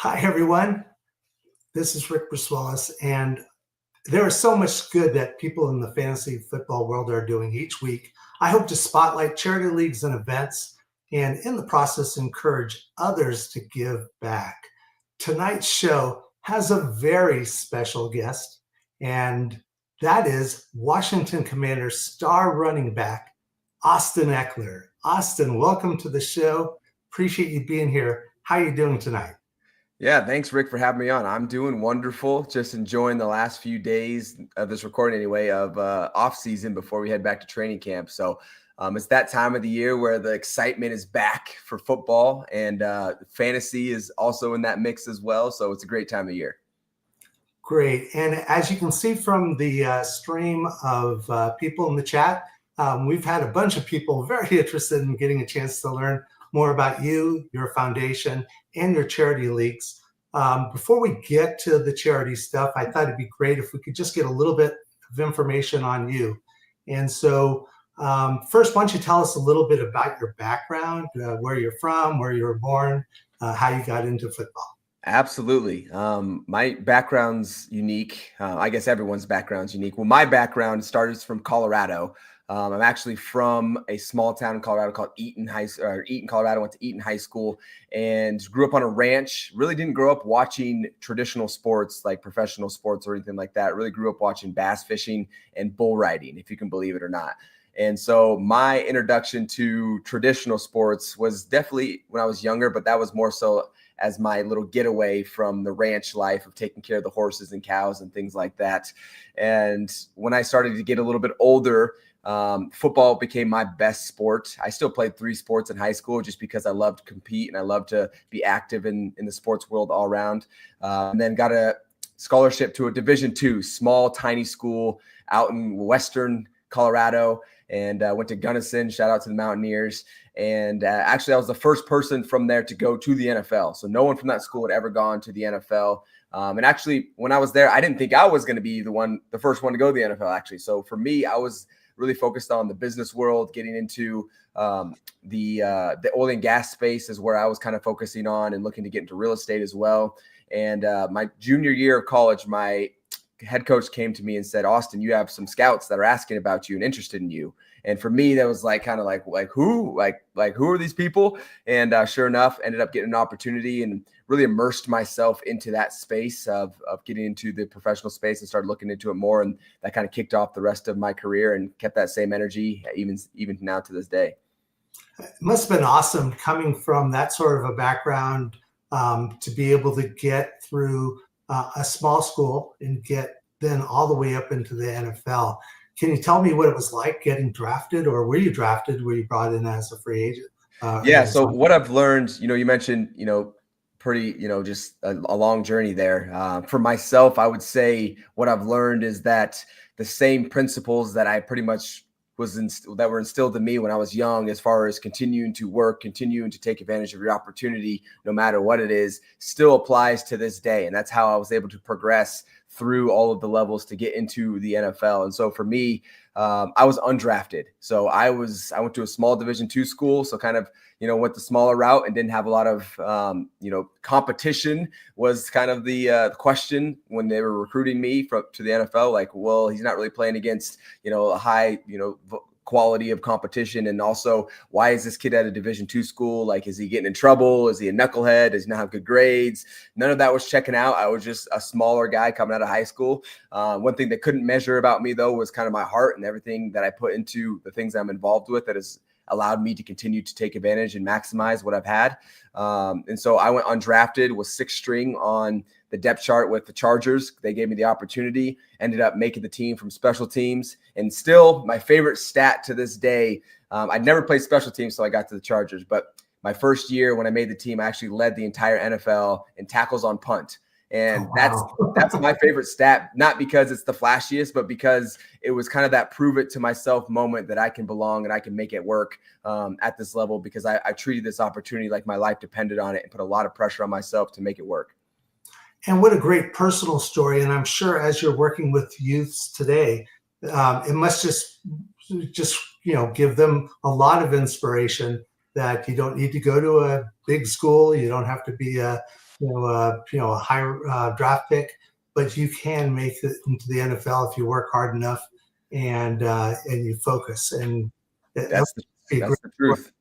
Hi, everyone. This is Rick Braswalis, and there is so much good that people in the fantasy football world are doing each week. I hope to spotlight charity leagues and events, and in the process, encourage others to give back. Tonight's show has a very special guest, and that is Washington Commanders star running back, Austin Ekeler. Austin, welcome to the show. Appreciate you being here. How are you doing tonight? Yeah, thanks, Rick, for having me on. I'm doing wonderful. Just enjoying the last few days of this recording anyway of off season before we head back to training camp. So it's that time of the year where the excitement is back for football, and fantasy is also in that mix as well. So it's a great time of year. Great. And as you can see from the stream of people in the chat, we've had a bunch of people very interested in getting a chance to learn more about you, your foundation, and your charity leagues. Before we get to the charity stuff, I thought it'd be great if we could just get a little bit of information on you. And so first, why don't you tell us a little bit about your background, where you're from, where you were born, how you got into football. Absolutely. My background's unique. I guess everyone's background's unique. Well, my background started from Colorado. I'm actually from a small town in Colorado called Eaton, Colorado. Went to Eaton High School and grew up on a ranch. Really didn't grow up watching traditional sports like professional sports or anything like that. Really grew up watching bass fishing and bull riding, if you can believe it or not. And so my introduction to traditional sports was definitely when I was younger, but that was more so as my little getaway from the ranch life of taking care of the horses and cows and things like that. And when I started to get a little bit older, football became my best sport. I still played 3 sports in high school just because I loved to compete and I loved to be active in the sports world all around. And then got a scholarship to a Division II, small, tiny school out in Western Colorado, and went to Gunnison. Shout out to the Mountaineers. And actually, I was the first person from there to go to the NFL. So no one from that school had ever gone to the NFL. And actually, when I was there, I didn't think I was going to be the first one to go to the NFL, actually. So for me, I was really focused on the business world, getting into the oil and gas space is where I was kind of focusing on and looking to get into real estate as well. And my junior year of college, my head coach came to me and said, Austin, you have some scouts that are asking about you and interested in you. And for me, that was like who are these people? And sure enough, ended up getting an opportunity and really immersed myself into that space of getting into the professional space and started looking into it more. And that kind of kicked off the rest of my career and kept that same energy even now to this day. It must have been awesome coming from that sort of a background to be able to get through a small school and get then all the way up into the NFL. Can you tell me what it was like getting drafted, or were you drafted? Were you brought in as a free agent? Yeah. So what I've learned, you mentioned, pretty, just a long journey there. For myself, I would say what I've learned is that the same principles that I pretty much that were instilled in me when I was young, as far as continuing to work, continuing to take advantage of your opportunity, no matter what it is, still applies to this day. And that's how I was able to progress through all of the levels to get into the NFL. And so for me, I was undrafted. So I went to a small Division II school. So kind of, went the smaller route and didn't have a lot of, competition was kind of the question when they were recruiting me to the NFL. Like, well, he's not really playing against, a high, quality of competition. And also, why is this kid at a Division II school? Like, is he getting in trouble? Is he a knucklehead? Does he not have good grades? None of that was checking out. I was just a smaller guy coming out of high school. One thing that couldn't measure about me, though, was kind of my heart and everything that I put into the things I'm involved with that has allowed me to continue to take advantage and maximize what I've had. And so I went undrafted, was 6th string on the depth chart with the Chargers. They gave me the opportunity, ended up making the team from special teams. And still my favorite stat to this day, I'd never played special teams, so I got to the Chargers. But my first year when I made the team, I actually led the entire NFL in tackles on punt. And that's my favorite stat, not because it's the flashiest, but because it was kind of that prove it to myself moment that I can belong and I can make it work at this level, because I treated this opportunity like my life depended on it and put a lot of pressure on myself to make it work. And what a great personal story. And I'm sure as you're working with youths today, it must just give them a lot of inspiration that you don't need to go to a big school. You don't have to be a a high draft pick, but you can make it into the NFL if you work hard enough and you focus. And that That's would be that's great. the truth.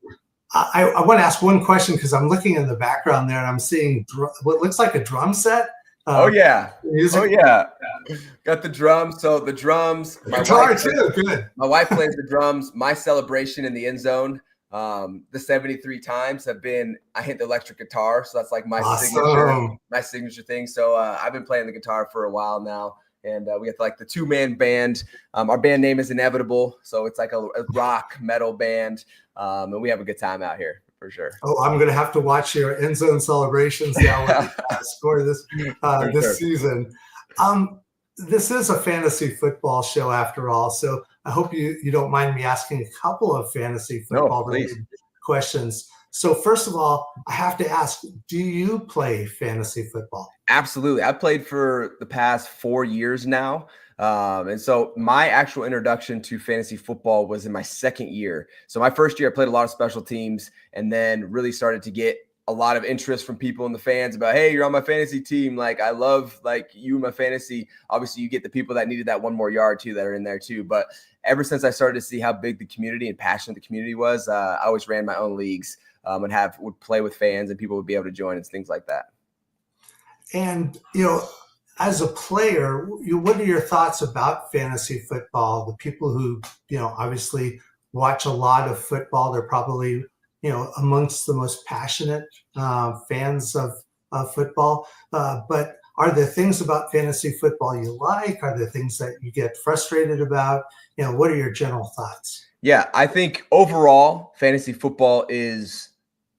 I want to ask one question because I'm looking in the background there and I'm seeing what looks like a drum set. Oh yeah. Music. Oh yeah. Got the drums. So the drums, Guitar too. Good. my wife plays the drums. My celebration in the end zone, the 73 times have been, I hit the electric guitar. So that's like my signature thing. So I've been playing the guitar for a while now. And we got like the 2-man band. Our band name is Inevitable. So it's like a rock metal band. And we have a good time out here for sure. Oh, I'm going to have to watch your end zone celebrations now when you score this season. This is a fantasy football show after all. So I hope you don't mind me asking a couple of fantasy football related questions. So first of all, I have to ask, do you play fantasy football? Absolutely. I've played for the past 4 years now. And so my actual introduction to fantasy football was in my second year. So my first year, I played a lot of special teams and then really started to get a lot of interest from people in the fans about, hey, you're on my fantasy team. Like, I love like you and my fantasy. Obviously, you get the people that needed that one more yard too that are in there too. But ever since I started to see how big the community and passionate the community was, I always ran my own leagues and would play with fans and people would be able to join and things like that. And, as a player, what are your thoughts about fantasy football? The people who, obviously watch a lot of football, they're probably, amongst the most passionate fans of football. But are there things about fantasy football you like? Are there things that you get frustrated about? What are your general thoughts? Yeah, I think overall, fantasy football is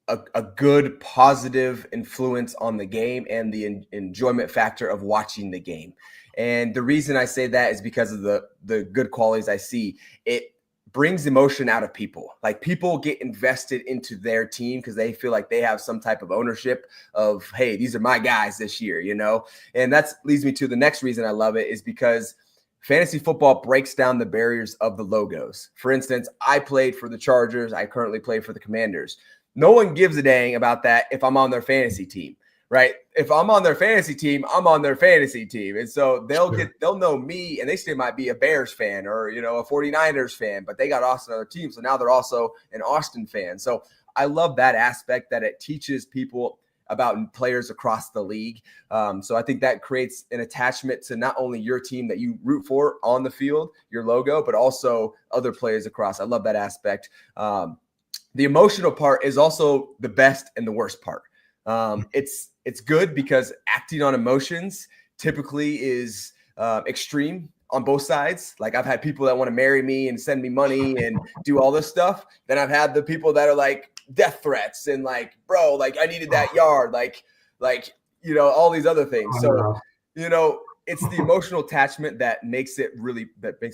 a good positive influence on the game and the enjoyment factor of watching the game. And the reason I say that is because of the good qualities I see. It brings emotion out of people. Like, people get invested into their team because they feel like they have some type of ownership of, hey, these are my guys this year, And that leads me to the next reason I love it is because fantasy football breaks down the barriers of the logos. For instance, I played for the Chargers. I currently play for the Commanders. No one gives a dang about that if I'm on their fantasy team, right? If I'm on their fantasy team, I'm on their fantasy team. And so they'll know me, and they still might be a Bears fan or, a 49ers fan, but they got Austin on their team. So now they're also an Austin fan. So I love that aspect that it teaches people about players across the league. So I think that creates an attachment to not only your team that you root for on the field, your logo, but also other players across. I love that aspect. The emotional part is also the best and the worst part. It's good because acting on emotions typically is extreme on both sides. Like, I've had people that want to marry me and send me money and do all this stuff. Then I've had the people that are like death threats and like, bro, like I needed that yard, like all these other things. So, it's the emotional attachment that makes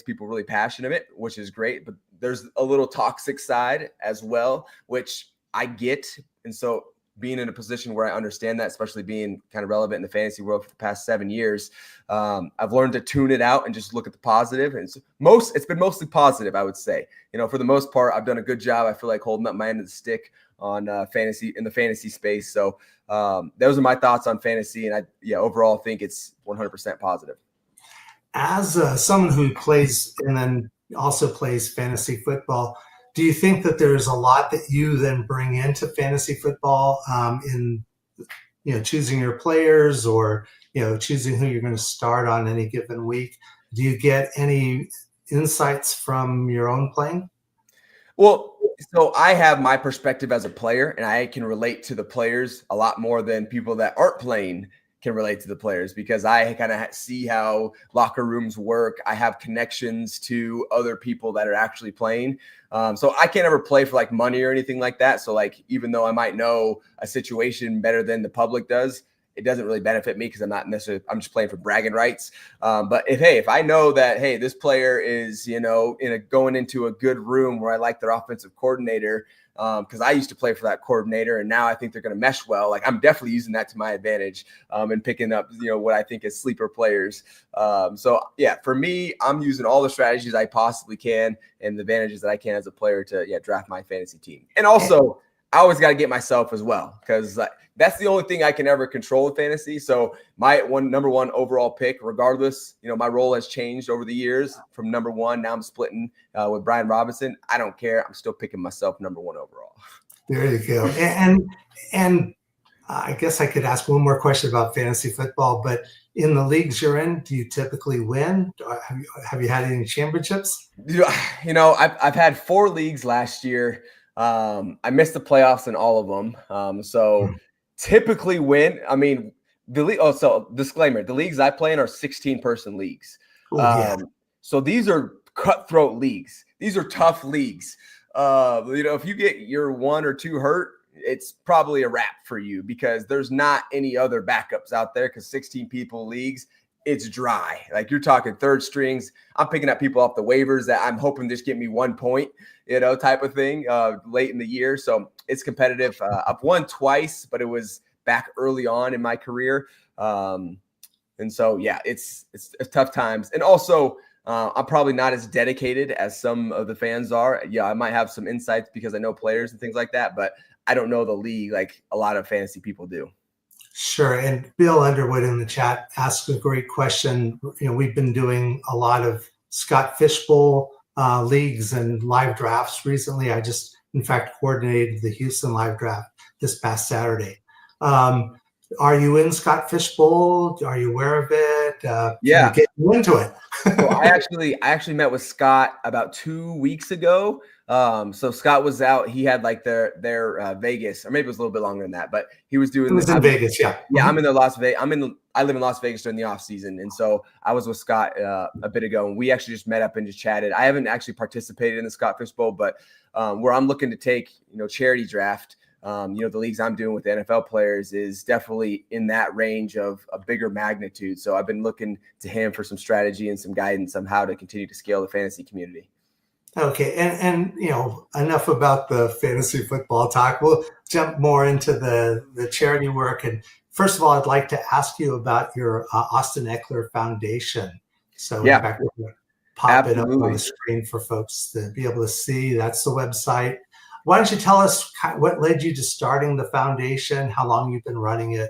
people really passionate, which is great. But there's a little toxic side as well, which I get. And so being in a position where I understand that, especially being kind of relevant in the fantasy world for the past 7 years, I've learned to tune it out and just look at the positive. And it's been mostly positive, I would say. For the most part, I've done a good job. I feel like holding up my end of the stick on fantasy in the fantasy space. So those are my thoughts on fantasy. And I overall think it's 100% positive. As someone who plays and then also plays fantasy football, do you think that there's a lot that you then bring into fantasy football in choosing your players or choosing who you're going to start on any given week? Do you get any insights from your own playing? Well, so I have my perspective as a player, and I can relate to the players a lot more than people that aren't playing can relate to the players, because I kind of see how locker rooms work. I have connections to other people that are actually playing. So I can't ever play for like money or anything like that. So like, even though I might know a situation better than the public does, it doesn't really benefit me because I'm just playing for bragging rights. But if I know that, hey, this player is, going into a good room where I like their offensive coordinator, because I used to play for that coordinator, and now I think they're going to mesh well. Like, I'm definitely using that to my advantage and picking up, what I think is sleeper players. So yeah, for me, I'm using all the strategies I possibly can and the advantages that I can as a player to draft my fantasy team. And also, I always got to get myself as well, because that's the only thing I can ever control in fantasy. So my number one overall pick, regardless, my role has changed over the years from number one. Now I'm splitting with Brian Robinson. I don't care. I'm still picking myself number one overall. There you go. And I guess I could ask one more question about fantasy football, but in the leagues you're in, do you typically win? Have you had any championships? I've had 4 leagues last year. I missed the playoffs in all of them. So typically win. I mean, the league. Oh, so disclaimer: the leagues I play in are 16-person leagues. So these are cutthroat leagues. These are tough leagues. If you get your 1 or 2 hurt, it's probably a wrap for you, because there's not any other backups out there, because 16 people leagues, it's dry. Like, you're talking third strings. I'm picking up people off the waivers that I'm hoping just get me 1 point, type of thing late in the year. So it's competitive. I've won twice, but it was back early on in my career. And so, yeah, it's tough times. And also, I'm probably not as dedicated as some of the fans are. Yeah, I might have some insights because I know players and things like that, but I don't know the league like a lot of fantasy people do. Sure. And Bill Underwood in the chat asked a great question. We've been doing a lot of Scott Fishbowl leagues and live drafts recently. I just, in fact, coordinated the Houston live draft this past Saturday. Are you in Scott Fishbowl? Are you aware of it? Yeah. Get into it. Well, I actually met with Scott about 2 weeks ago. So Scott was out. He had like their Vegas, or maybe it was a little bit longer than that, but he was doing. It was in Vegas, yeah. Yeah, I'm in the Las Vegas. I live in Las Vegas during the off season, and so I was with Scott a bit ago, and we actually just met up and just chatted. I haven't actually participated in the Scott Fish Bowl, but where I'm looking to take charity draft. The leagues I'm doing with the NFL players is definitely in that range of a bigger magnitude. So I've been looking to him for some strategy and some guidance on how to continue to scale the fantasy community. Okay. And enough about the fantasy football talk. We'll jump more into the charity work. And first of all, I'd like to ask you about your Austin Ekeler Foundation. So yeah, in fact, we'll pop it up on the screen for folks to be able to see. That's the website. Why don't you tell us what led you to starting the foundation, how long you've been running it?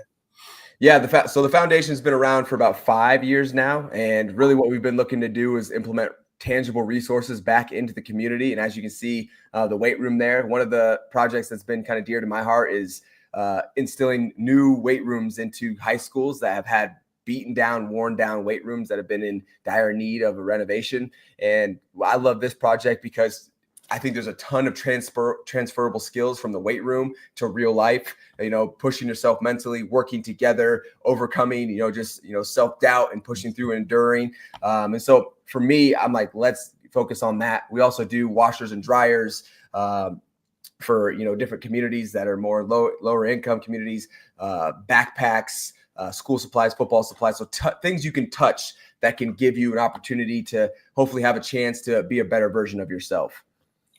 Yeah, so the foundation has been around for about 5 years now. And really what we've been looking to do is implement tangible resources back into the community. And as you can see, the weight room there, one of the projects that's been kind of dear to my heart is instilling new weight rooms into high schools that have had beaten down, worn down weight rooms that have been in dire need of a renovation. And I love this project because I think there's a ton of transferable skills from the weight room to real life, pushing yourself mentally, working together, overcoming, self-doubt and pushing through and enduring. And so for me, I'm like, let's focus on that. We also do washers and dryers for, different communities that are more lower income communities, backpacks, school supplies, football supplies. So things you can touch that can give you an opportunity to hopefully have a chance to be a better version of yourself.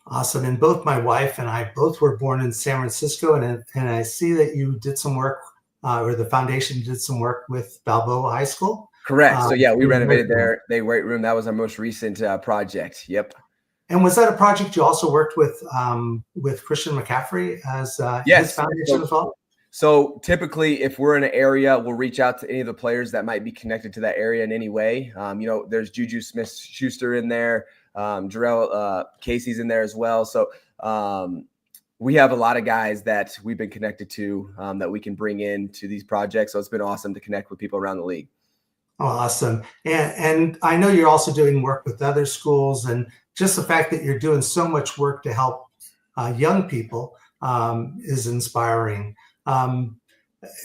Awesome. And both my wife and I both were born in San Francisco. And I see that you did some work, or the foundation did some work with Balboa High School. Correct. So yeah, we renovated their weight room. That was our most recent project. Yep. And was that a project you also worked with Christian McCaffrey as his foundation as well? So typically, if we're in an area, we'll reach out to any of the players that might be connected to that area in any way. There's Juju Smith-Schuster in there. Jarrell Casey's in there as well. So we have a lot of guys that we've been connected to that we can bring in to these projects. So it's been awesome to connect with people around the league. Oh, awesome. And I know you're also doing work with other schools, and just the fact that you're doing so much work to help young people is inspiring.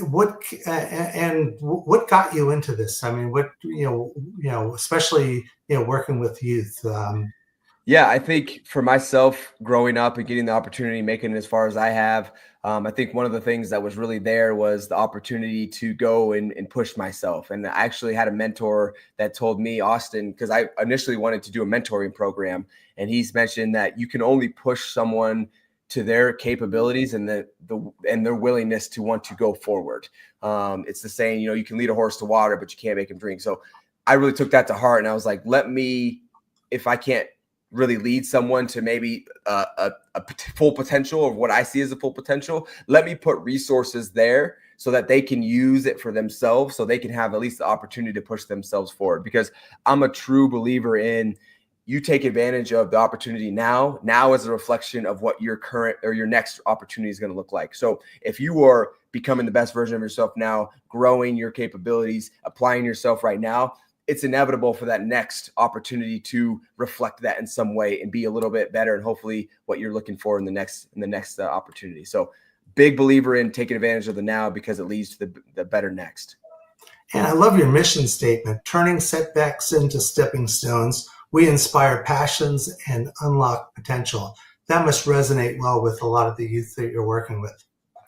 What got you into this? I mean, especially working with youth. Yeah, I think for myself, growing up and getting the opportunity, making it as far as I have, I think one of the things that was really there was the opportunity to go and push myself. And I actually had a mentor that told me, Austin, because I initially wanted to do a mentoring program, and he's mentioned that you can only push someone to their capabilities and their willingness to want to go forward. It's the saying, you can lead a horse to water, but you can't make him drink. So I really took that to heart, and I was like, if I can't really lead someone to maybe a full potential, or what I see as a full potential, let me put resources there so that they can use it for themselves, so they can have at least the opportunity to push themselves forward. Because I'm a true believer in, you take advantage of the opportunity now as a reflection of what your current or your next opportunity is going to look like. So if you are becoming the best version of yourself now, growing your capabilities, applying yourself right now, it's inevitable for that next opportunity to reflect that in some way and be a little bit better, and hopefully what you're looking for in the next opportunity. So big believer in taking advantage of the now, because it leads to the better next. And I love your mission statement, turning setbacks into stepping stones. We inspire passions and unlock potential. That must resonate well with a lot of the youth that you're working with.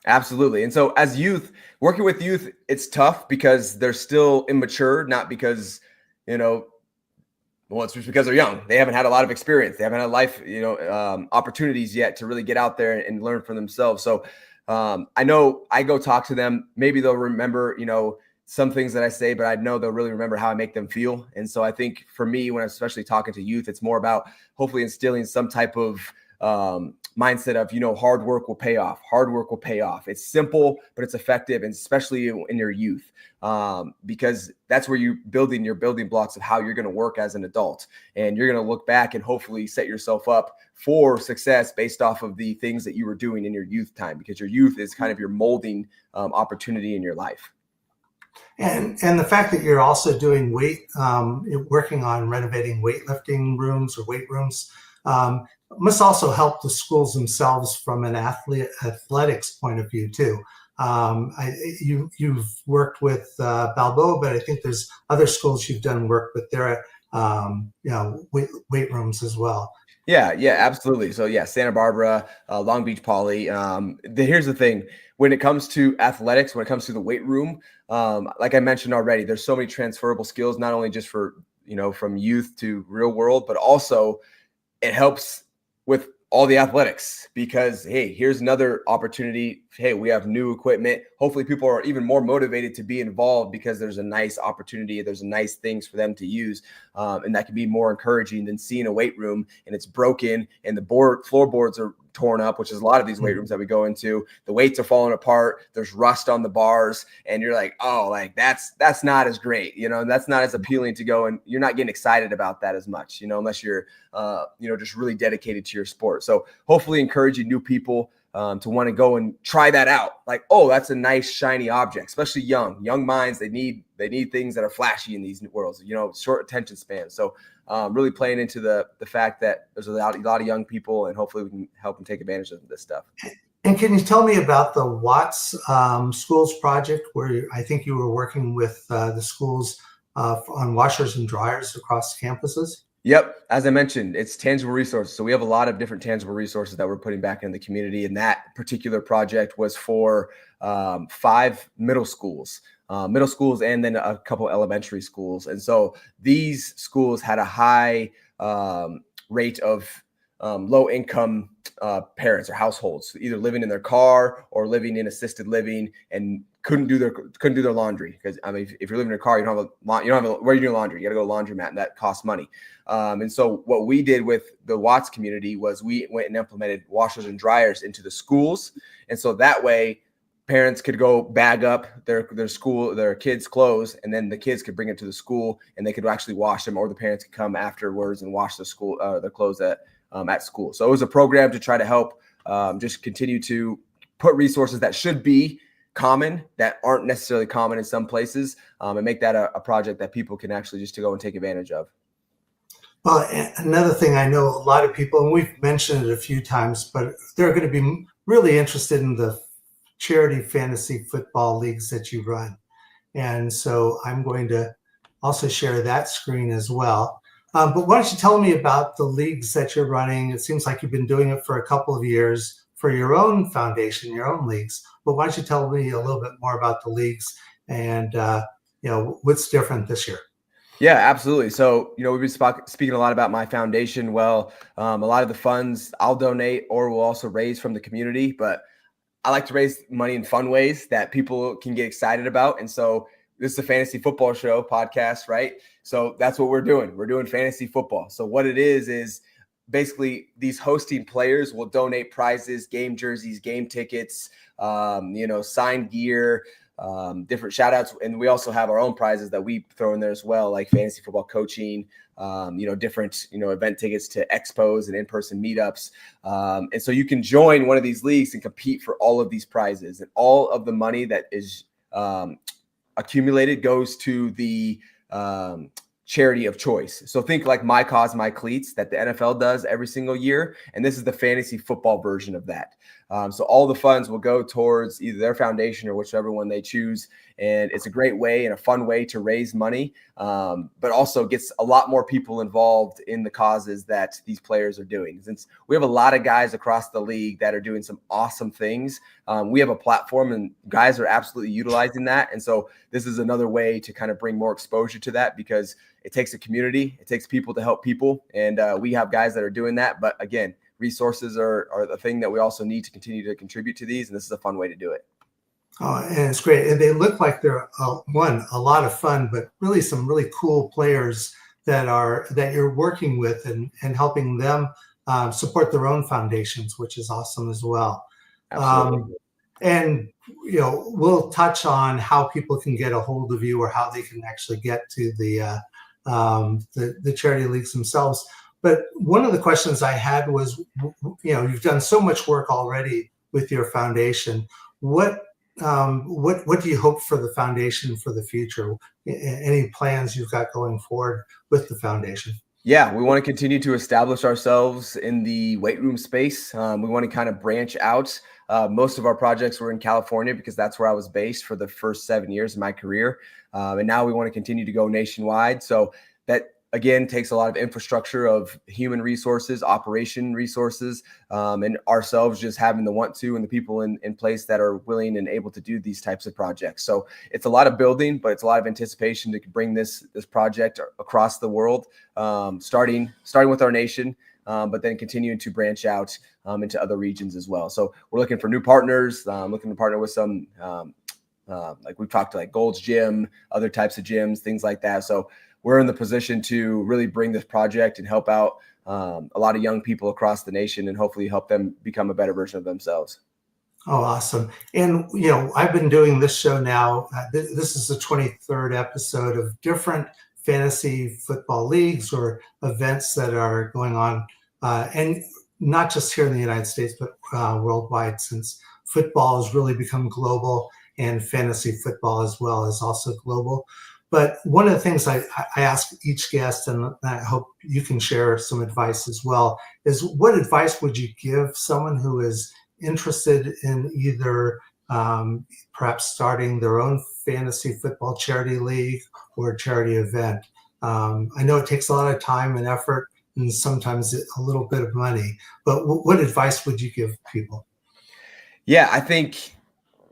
Absolutely. And so as youth, working with youth, it's tough because they're still immature, not because, well, it's just because they're young. They haven't had a lot of experience. They haven't had life, opportunities yet to really get out there and learn for themselves. So I know I go talk to them. Maybe they'll remember, some things that I say, but I know they'll really remember how I make them feel. And so I think for me, when I'm especially talking to youth, it's more about hopefully instilling some type of mindset of, hard work will pay off. Hard work will pay off. It's simple, but it's effective, and especially in your youth, because that's where you're building your building blocks of how you're going to work as an adult. And you're going to look back and hopefully set yourself up for success based off of the things that you were doing in your youth time, because your youth is kind of your molding opportunity in your life. And the fact that you're also doing working on renovating weightlifting rooms or weight rooms, must also help the schools themselves from an athletics point of view too. You've worked with Balboa, but I think there's other schools you've done work with there at weight rooms as well. Yeah, absolutely. So Santa Barbara, Long Beach Poly. Here's the thing: when it comes to athletics, when it comes to the weight room, like I mentioned already, there's so many transferable skills, not only just for from youth to real world, but also it helps with all the athletics, because, hey, here's another opportunity. Hey, we have new equipment. Hopefully people are even more motivated to be involved because there's a nice opportunity. There's nice things for them to use. And that can be more encouraging than seeing a weight room and it's broken and the floorboards are torn up, which is a lot of these weight rooms that we go into. The weights are falling apart. There's rust on the bars. And you're like, oh, like that's not as great. That's not as appealing to go. And you're not getting excited about that as much, unless you're, just really dedicated to your sport. So hopefully encouraging new people to want to go and try that out. Like, oh, that's a nice shiny object, especially young minds. They need things that are flashy in these worlds, short attention span. So really playing into the fact that there's a lot of young people, and hopefully we can help them take advantage of this stuff. And can you tell me about the Watts Schools project, where I think you were working with the schools on washers and dryers across campuses? Yep. As I mentioned, it's tangible resources. So we have a lot of different tangible resources that we're putting back in the community. And that particular project was for 5 middle schools, and then a couple elementary schools. And so these schools had a high rate of low income parents or households, either living in their car or living in assisted living, and couldn't do their laundry. Because if you're living in a car, you don't have where you do laundry. You got to go to a laundromat, and that costs money. And so what we did with the Watts community was we went and implemented washers and dryers into the schools. And so that way parents could go bag up their kids' clothes, and then the kids could bring it to the school and they could actually wash them, or the parents could come afterwards and wash their clothes at school. So it was a program to try to help just continue to put resources that should be common, that aren't necessarily common in some places, and make that a project that people can actually just to go and take advantage of. Well, another thing, I know a lot of people, and we've mentioned it a few times, but they're going to be really interested in the charity fantasy football leagues that you run. And so I'm going to also share that screen as well. But why don't you tell me about the leagues that you're running? It seems like you've been doing it for a couple of years for your own foundation, your own leagues. But why don't you tell me a little bit more about the leagues and what's different this year? Yeah, absolutely. So, we've been speaking a lot about my foundation. Well, a lot of the funds I'll donate or will also raise from the community, but I like to raise money in fun ways that people can get excited about. And so this is a fantasy football show podcast, right? So that's what we're doing. We're doing fantasy football. So what it is basically these hosting players will donate prizes, game jerseys, game tickets, signed gear, different shout outs. And we also have our own prizes that we throw in there as well, like fantasy football coaching, different, event tickets to expos and in-person meetups. And so you can join one of these leagues and compete for all of these prizes, and all of the money that is accumulated goes to the charity of choice. So think like My Cause, My Cleats that the NFL does every single year. And this is the fantasy football version of that. So all the funds will go towards either their foundation or whichever one they choose. And it's a great way and a fun way to raise money, but also gets a lot more people involved in the causes that these players are doing. Since we have a lot of guys across the league that are doing some awesome things, we have a platform and guys are absolutely utilizing that. And so this is another way to kind of bring more exposure to that, because it takes a community, it takes people to help people. And we have guys that are doing that. But again, resources are the thing that we also need to continue to contribute to these. And this is a fun way to do it. Oh, and it's great. And they look like they're a lot of fun, but really some really cool players that you're working with and helping them support their own foundations, which is awesome as well. Absolutely. And we'll touch on how people can get a hold of you or how they can actually get to the charity leagues themselves. But one of the questions I had was, you've done so much work already with your foundation. What do you hope for the foundation for the future? Any plans you've got going forward with the foundation? Yeah, we want to continue to establish ourselves in the weight room space. We want to kind of branch out. Most of our projects were in California because that's where I was based for the first 7 years of my career. And now we want to continue to go nationwide. So that, again, takes a lot of infrastructure of human resources, operation resources, and ourselves just having the want to and the people in place that are willing and able to do these types of projects. So it's a lot of building, but it's a lot of anticipation to bring this project across the world, starting with our nation, but then continuing to branch out into other regions as well. So we're looking for new partners, looking to partner with some, like we've talked to like Gold's Gym, other types of gyms, things like that. So we're in the position to really bring this project and help out a lot of young people across the nation and hopefully help them become a better version of themselves. Oh, awesome. And, I've been doing this show now. This is the 23rd episode of different fantasy football leagues or events that are going on. And not just here in the United States, but worldwide, since football has really become global and fantasy football as well is also global. But one of the things I ask each guest, and I hope you can share some advice as well, is what advice would you give someone who is interested in either perhaps starting their own fantasy football charity league or charity event? I know it takes a lot of time and effort and sometimes a little bit of money, but what advice would you give people? Yeah, I think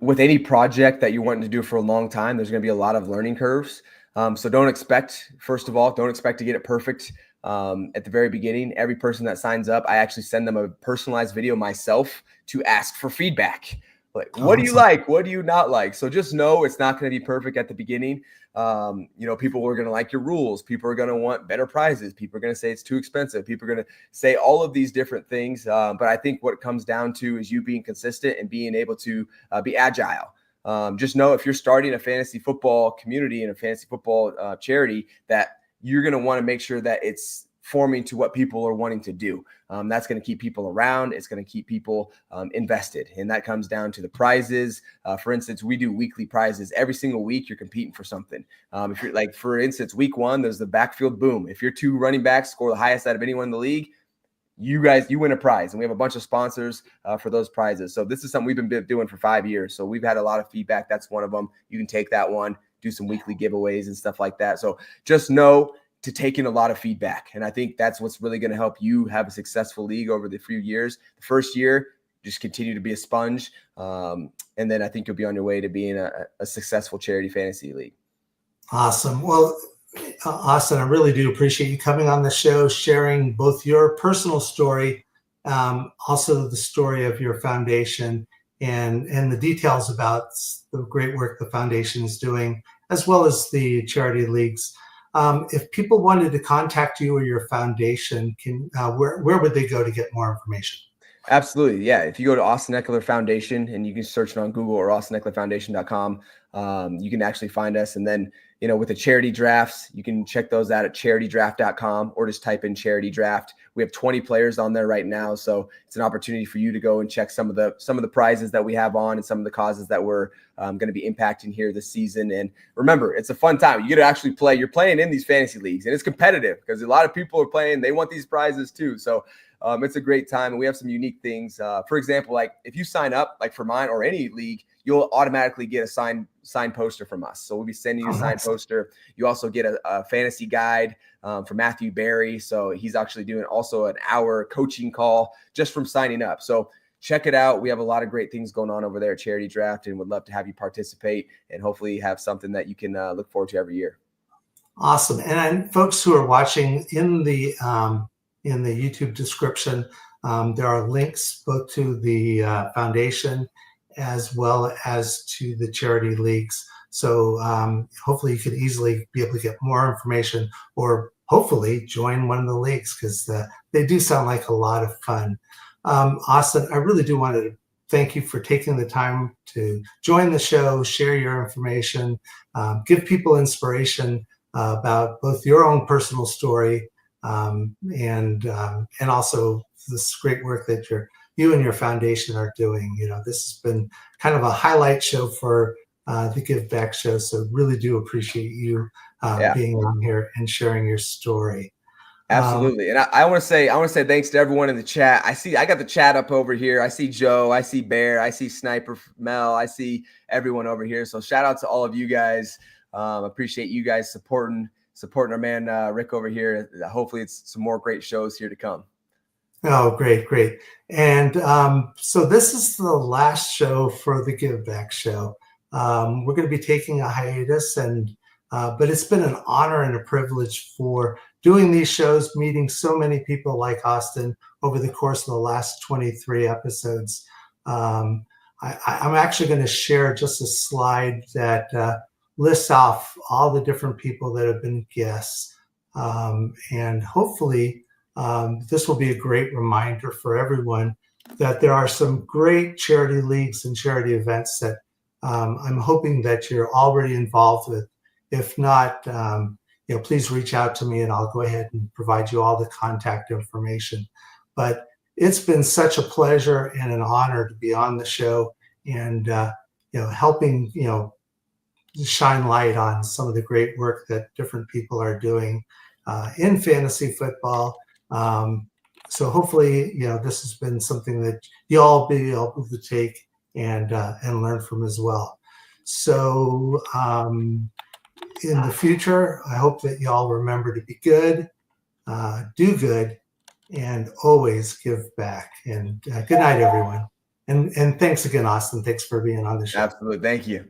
with any project that you're wanting to do for a long time, there's going to be a lot of learning curves. So don't expect to get it perfect at the very beginning. Every person that signs up, I actually send them a personalized video myself to ask for feedback. Like, what do you like? What do you not like? So just know it's not going to be perfect at the beginning. People are going to like your rules. People are going to want better prizes. People are going to say it's too expensive. People are going to say all of these different things. But I think what it comes down to is you being consistent and being able to be agile. Just know if you're starting a fantasy football community and a fantasy football charity, that you're going to want to make sure that it's forming to what people are wanting to do. That's going to keep people around. It's going to keep people invested. And that comes down to the prizes. For instance, we do weekly prizes. Every single week, you're competing for something. If you're like, for instance, week 1, there's the backfield boom. If your 2 running backs score the highest out of anyone in the league, you win a prize. And we have a bunch of sponsors for those prizes. So this is something we've been doing for 5 years. So we've had a lot of feedback. That's one of them. You can take that one, do some weekly giveaways and stuff like that. So just know to take in a lot of feedback. And I think that's what's really going to help you have a successful league over the few years. The first year, just continue to be a sponge. And then I think you'll be on your way to being a successful charity fantasy league. Awesome. Well, Austin, I really do appreciate you coming on the show, sharing both your personal story, also the story of your foundation and the details about the great work the foundation is doing, as well as the charity leagues. If people wanted to contact you or your foundation, where would they go to get more information? Absolutely. Yeah. If you go to Austin Ekeler Foundation and you can search it on Google or austinekelerfoundation.com, you can actually find us. And then, with the charity drafts, you can check those out at charitydraft.com or just type in charity draft. We have 20 players on there right now. So it's an opportunity for you to go and check some of the prizes that we have on and some of the causes that we're going to be impacting here this season. And remember, it's a fun time. You get to actually play. You're playing in these fantasy leagues, and it's competitive because a lot of people are playing. They want these prizes too. So it's a great time, and we have some unique things. For example, like if you sign up, like for mine or any league, you'll automatically get a signed poster from us. So we'll be sending you a signed poster. You also get a fantasy guide from Matthew Barry. So he's actually doing also an hour coaching call just from signing up. So check it out. We have a lot of great things going on over there at Charity Draft, and would love to have you participate and hopefully have something that you can look forward to every year. Awesome. And folks who are watching, in the YouTube description, there are links both to the foundation as well as to the charity leagues. So hopefully you could easily be able to get more information, or hopefully join one of the leagues, because they do sound like a lot of fun. Austin, I really do want to thank you for taking the time to join the show, share your information, give people inspiration about both your own personal story and also this great work that you and your foundation are doing. This has been kind of a highlight show for the Give Back show. So really do appreciate you being on here and sharing your story. Absolutely. And I want to say thanks to everyone in the chat. I got the chat up over here. I see Joe, I see Bear, I see Sniper Mel, I see everyone over here. So shout out to all of you guys. Appreciate you guys supporting our man Rick over here. Hopefully it's some more great shows here to come. Oh, great. And so this is the last show for the Give Back show. We're going to be taking a hiatus, but it's been an honor and a privilege for doing these shows, meeting so many people like Austin over the course of the last 23 episodes. I'm actually going to share just a slide that lists off all the different people that have been guests. And hopefully this will be a great reminder for everyone that there are some great charity leagues and charity events that I'm hoping that you're already involved with. If not, please reach out to me and I'll go ahead and provide you all the contact information. But it's been such a pleasure and an honor to be on the show and helping shine light on some of the great work that different people are doing in fantasy football. So hopefully, this has been something that you all be able to take and learn from as well. So in the future, I hope that y'all remember to be good, do good, and always give back. And good night, everyone. And thanks again, Austin. Thanks for being on the show. Absolutely. Thank you.